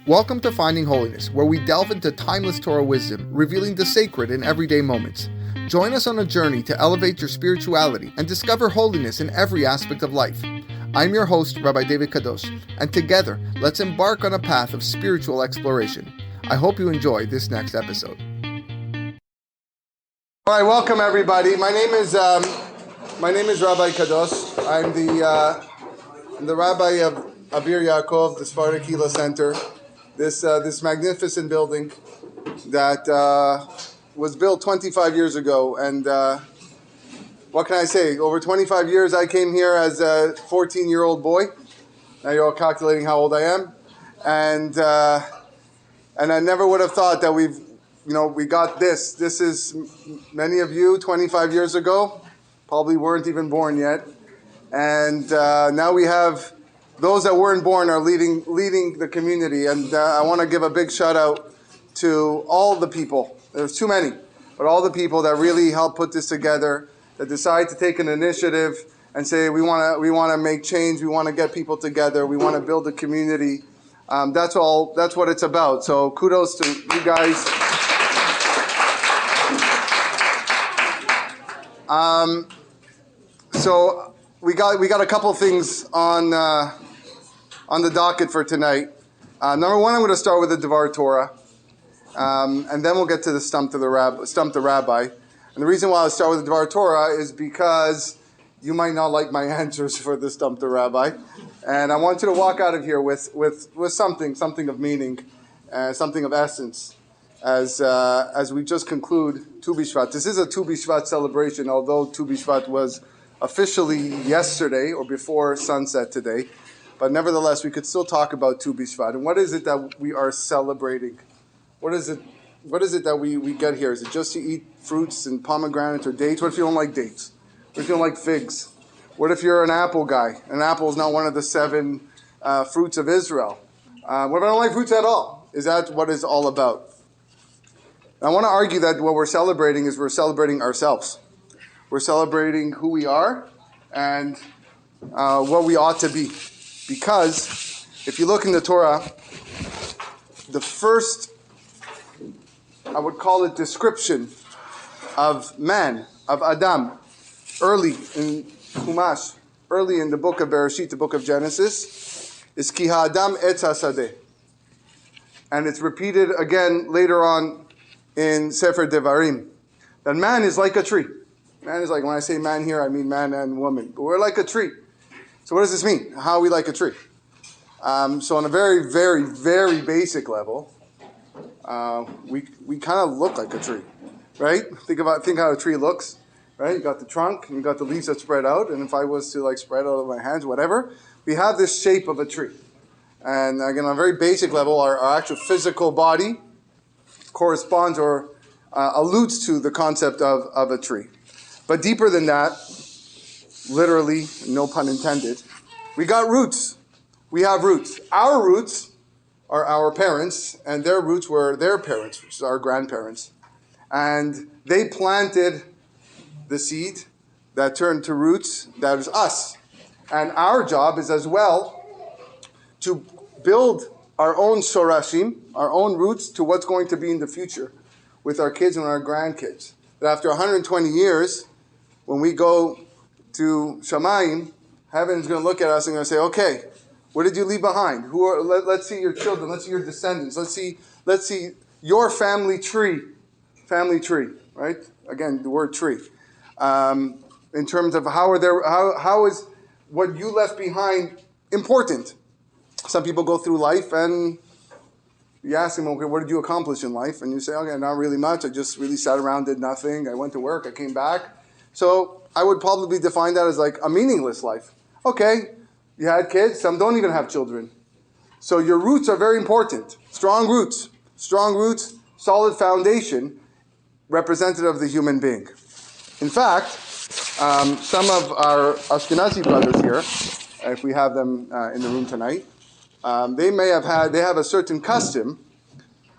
Welcome to Finding Holiness, where we delve into timeless Torah wisdom, revealing the sacred in everyday moments. Join us on a journey to elevate your spirituality and discover holiness in every aspect of life. I'm your host, Rabbi David Kadosh, and together, let's embark on a path of spiritual exploration. I hope you enjoy this next episode. All right, welcome everybody. My name is Rabbi Kadosh. I'm the Rabbi of Abir Yaakov, the Sparta Kila Center. This magnificent building that was built 25 years ago, and what can I say? Over 25 years, I came here as a 14-year-old boy. Now you're all calculating how old I am, and I never would have thought that we got this. This is many of you 25 years ago probably weren't even born yet, and now we have. Those that weren't born are leading the community, and I want to give a big shout out to all the people. There's too many, but all the people that really helped put this together, that decide to take an initiative and say we want to make change, we want to get people together, we want to build a community. That's what it's about. So kudos to you guys. So we got a couple things on the docket for tonight. Number one, I'm going to start with the Devar Torah, and then we'll get to the Stump the Rabbi. And the reason why I start with the Devar Torah is because you might not like my answers for the Stump the Rabbi, and I want you to walk out of here with something of meaning, something of essence, as we just conclude Tu Bishvat. This is a Tu Bishvat celebration, although Tu Bishvat was officially yesterday or before sunset today. But nevertheless, we could still talk about Tu Bishvat. And what is it that we are celebrating? What is it that we get here? Is it just to eat fruits and pomegranates or dates? What if you don't like dates? What if you don't like figs? What if you're an apple guy? An apple is not one of the 7 fruits of Israel. What if I don't like fruits at all? Is that what it's all about? I want to argue that what we're celebrating is we're celebrating ourselves. We're celebrating who we are and what we ought to be. Because if you look in the Torah, the first, I would call it, description of man, of Adam, early in Chumash, early in the book of Bereshit, the book of Genesis, is Ki ha'adam etz hasadeh. And it's repeated again later on in Sefer Devarim. That man is like a tree. Man is like, when I say man here, I mean man and woman. But we're like a tree. So what does this mean? How are we like a tree? So on a very, very, very basic level, we kind of look like a tree, right? Think how a tree looks, right? You got the trunk and you got the leaves that spread out. And if I was to spread out of my hands, whatever, we have this shape of a tree. And again, on a very basic level, our actual physical body corresponds or alludes to the concept of a tree. But deeper than that, literally, no pun intended, we got roots. We have roots. Our roots are our parents, and their roots were their parents, which is our grandparents. And they planted the seed that turned to roots, that is us. And our job is as well to build our own shorashim, our own roots, to what's going to be in the future with our kids and our grandkids. That after 120 years, when we go to Shamayim, heaven is going to look at us and going to say, okay, what did you leave behind? Let's see your children. Let's see your descendants. Let's see your family tree, right? Again, the word tree. In terms of how is what you left behind important? Some people go through life and you ask them, okay, what did you accomplish in life? And you say, okay, not really much. I just really sat around, did nothing. I went to work. I came back. So I would probably define that as like a meaningless life. Okay, you had kids. Some don't even have children. So your roots are very important. Strong roots, solid foundation, representative of the human being. In fact, some of our Ashkenazi brothers here, if we have them in the room tonight, they have a certain custom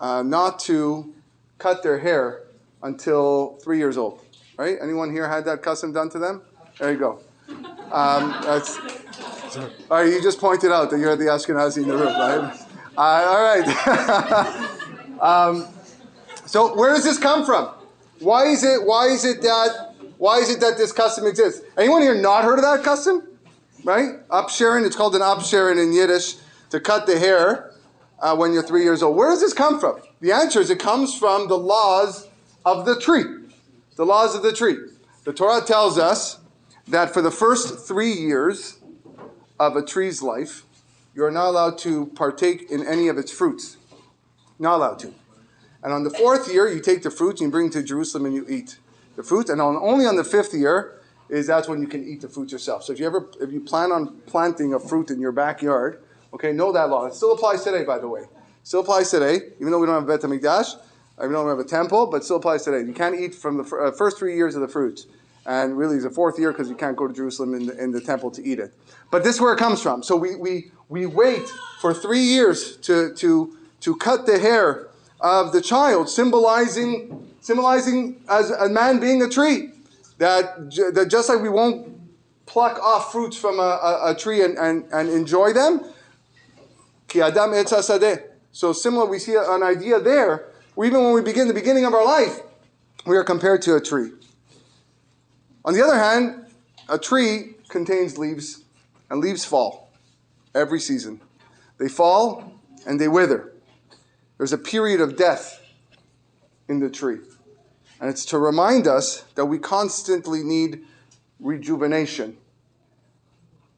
not to cut their hair until 3 years old. Right? Anyone here had that custom done to them? There you go. All right, you just pointed out that you're the Ashkenazi in the room, right? All right. So where does this come from? Why is it that this custom exists? Anyone here not heard of that custom? Right? Upsharing, it's called an upsharing in Yiddish, to cut the hair when you're 3 years old. Where does this come from? The answer is it comes from the laws of the tree. The laws of the tree. The Torah tells us that for the first 3 years of a tree's life, you're not allowed to partake in any of its fruits. Not allowed to. And on the 4th year, you take the fruits and you bring them to Jerusalem and you eat the fruit. And only on the 5th year that's when you can eat the fruit yourself. So if you plan on planting a fruit in your backyard, okay, know that law. It still applies today, by the way. Still applies today, even though we don't have a Bet HaMikdash, even though we have a temple, but still applies today. You can't eat from the first 3 years of the fruits. And really it's the 4th year because you can't go to Jerusalem in the temple to eat it. But this is where it comes from. So we wait for 3 years to cut the hair of the child, symbolizing as a man being a tree. That just like we won't pluck off fruits from a tree and enjoy them. Ki adam etz hasadeh. So similar, we see an idea there. Even when we begin the beginning of our life, we are compared to a tree. On the other hand, a tree contains leaves, and leaves fall every season. They fall and they wither. There's a period of death in the tree. And it's to remind us that we constantly need rejuvenation.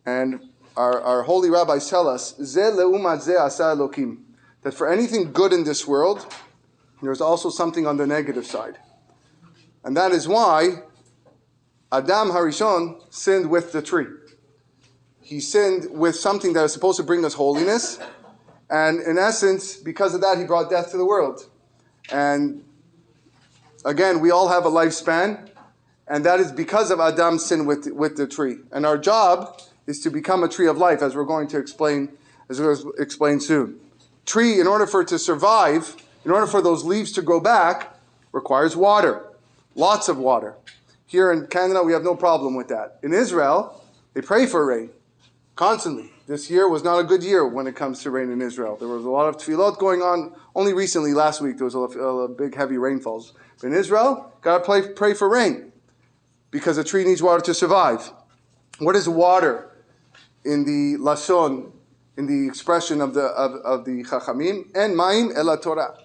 And our holy rabbis tell us, Zeh leumat zeh asa Elokim, that for anything good in this world, there's also something on the negative side. And that is why Adam Harishon sinned with the tree. He sinned with something that is supposed to bring us holiness. And in essence, because of that, he brought death to the world. And again, we all have a lifespan. And that is because of Adam's sin with the tree. And our job is to become a tree of life, as we're going to explain soon. Tree, in order for it to survive, in order for those leaves to grow back, requires water. Lots of water. Here in Canada, we have no problem with that. In Israel, they pray for rain constantly. This year was not a good year when it comes to rain in Israel. There was a lot of tefillot going on. Only recently, last week, there was a big, heavy rainfalls. But in Israel, got to pray for rain because a tree needs water to survive. What is water in the lashon, in the expression of the Chachamim? En mayim ela Torah.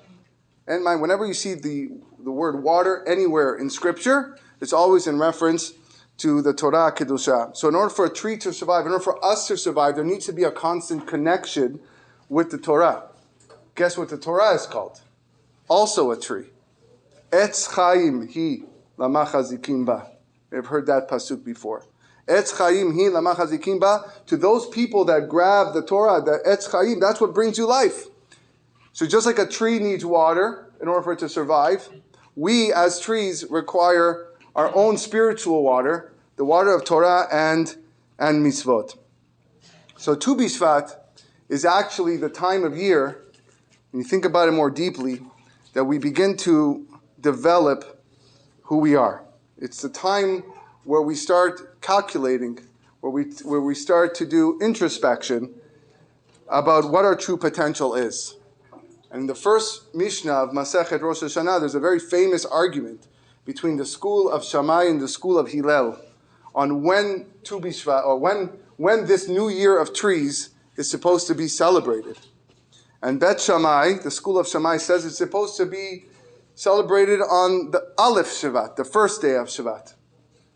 En mayim. Whenever you see the word water anywhere in Scripture, it's always in reference to the Torah Kedusha. So in order for a tree to survive, in order for us to survive, there needs to be a constant connection with the Torah. Guess what the Torah is called? Also a tree. Etz Chaim hi lama chazikim ba. You've heard that pasuk before. Etz Chaim hi lama chazikim ba. To those people that grab the Torah, the Etz Chaim, that's what brings you life. So just like a tree needs water in order for it to survive, we as trees require our own spiritual water, the water of Torah and mitzvot. So Tu Bishvat is actually the time of year, when you think about it more deeply, that we begin to develop who we are. It's the time where we start calculating, where we start to do introspection about what our true potential is. And in the first Mishnah of Masechet Rosh Hashanah, there's a very famous argument between the school of Shammai and the school of Hillel on when Tu Bishvat, or when this new year of trees is supposed to be celebrated. And Bet Shammai, the school of Shammai, says it's supposed to be celebrated on the Aleph Shvat, the first day of Shvat.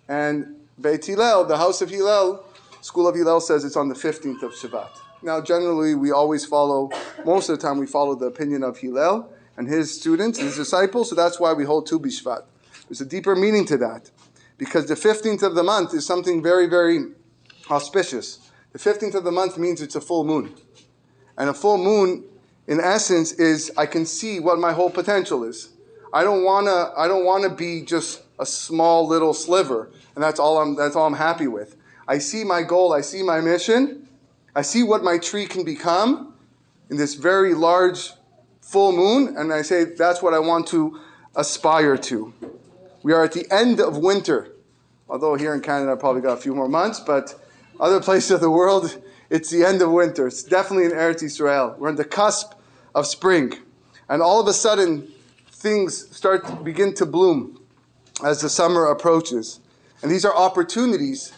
And Beit Hillel, the house of Hillel, school of Hillel, says it's on the 15th of Shvat. Now, generally, most of the time we follow the opinion of Hillel and his students, his disciples, so that's why we hold Tu Bishvat. There's a deeper meaning to that, because the 15th of the month is something very, very auspicious. The 15th of the month means it's a full moon. And a full moon, in essence, is I can see what my whole potential is. I don't wanna be just a small little sliver, and that's all I'm happy with. I see my goal, I see my mission, I see what my tree can become in this very large full moon, and I say that's what I want to aspire to. We are at the end of winter, although here in Canada I've probably got a few more months, but other places of the world It's the end of winter. It's definitely in Eretz Yisrael. We're on the cusp of spring. And all of a sudden, things begin to bloom as the summer approaches. And these are opportunities,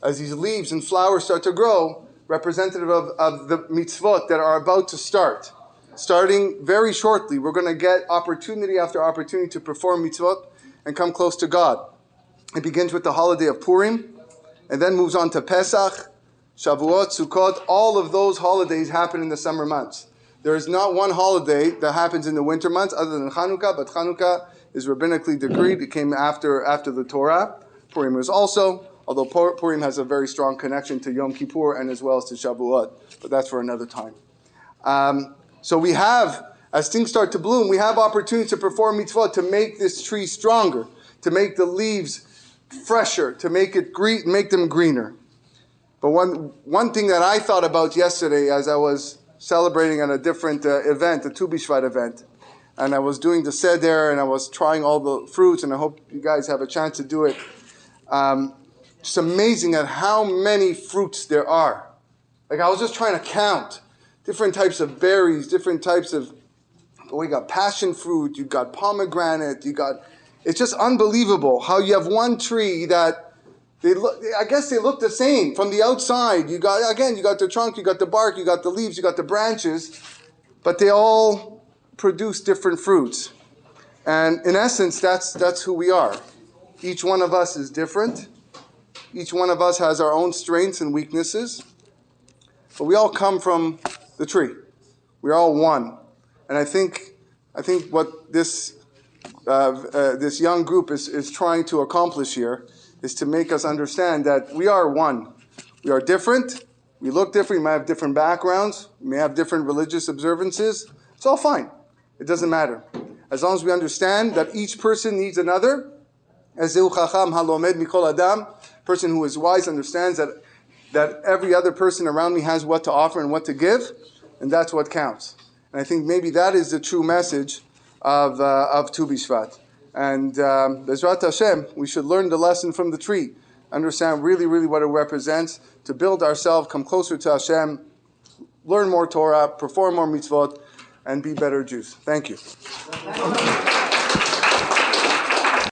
as these leaves and flowers start to grow, representative of the mitzvot that are about to start. Starting very shortly, we're going to get opportunity after opportunity to perform mitzvot and come close to God. It begins with the holiday of Purim, and then moves on to Pesach, Shavuot, Sukkot. All of those holidays happen in the summer months. There is not one holiday that happens in the winter months other than Chanukah, but Chanukah is rabbinically decreed. It came after the Torah. Purim was also, although Purim has a very strong connection to Yom Kippur and as well as to Shavuot, but that's for another time. So we have, as things start to bloom, we have opportunities to perform mitzvot, to make this tree stronger, to make the leaves fresher, to make them greener. But one thing that I thought about yesterday as I was celebrating at a different event, a Tu Bishvat event, and I was doing the seder and I was trying all the fruits, and I hope you guys have a chance to do it. It's amazing at how many fruits there are. Like, I was just trying to count different types of berries, different types of, you got passion fruit, you got pomegranate, it's just unbelievable how you have one tree that they look the same from the outside. You got the trunk, you got the bark, you got the leaves, you got the branches, but they all produce different fruits. And in essence, that's who we are. Each one of us is different. Each one of us has our own strengths and weaknesses, but we all come from the tree. We're all one. And I think what this young group is trying to accomplish here is to make us understand that we are one. We are different. We look different. We might have different backgrounds. We may have different religious observances. It's all fine. It doesn't matter. As long as we understand that each person needs another. Ezeu chacham halomed mikol adam. Person who is wise understands that every other person around me has what to offer and what to give, and that's what counts. And I think maybe that is the true message of Tu Bishvat. And Bezrat Hashem, we should learn the lesson from the tree, understand really, really what it represents, to build ourselves, come closer to Hashem, learn more Torah, perform more mitzvot, and be better Jews. Thank you.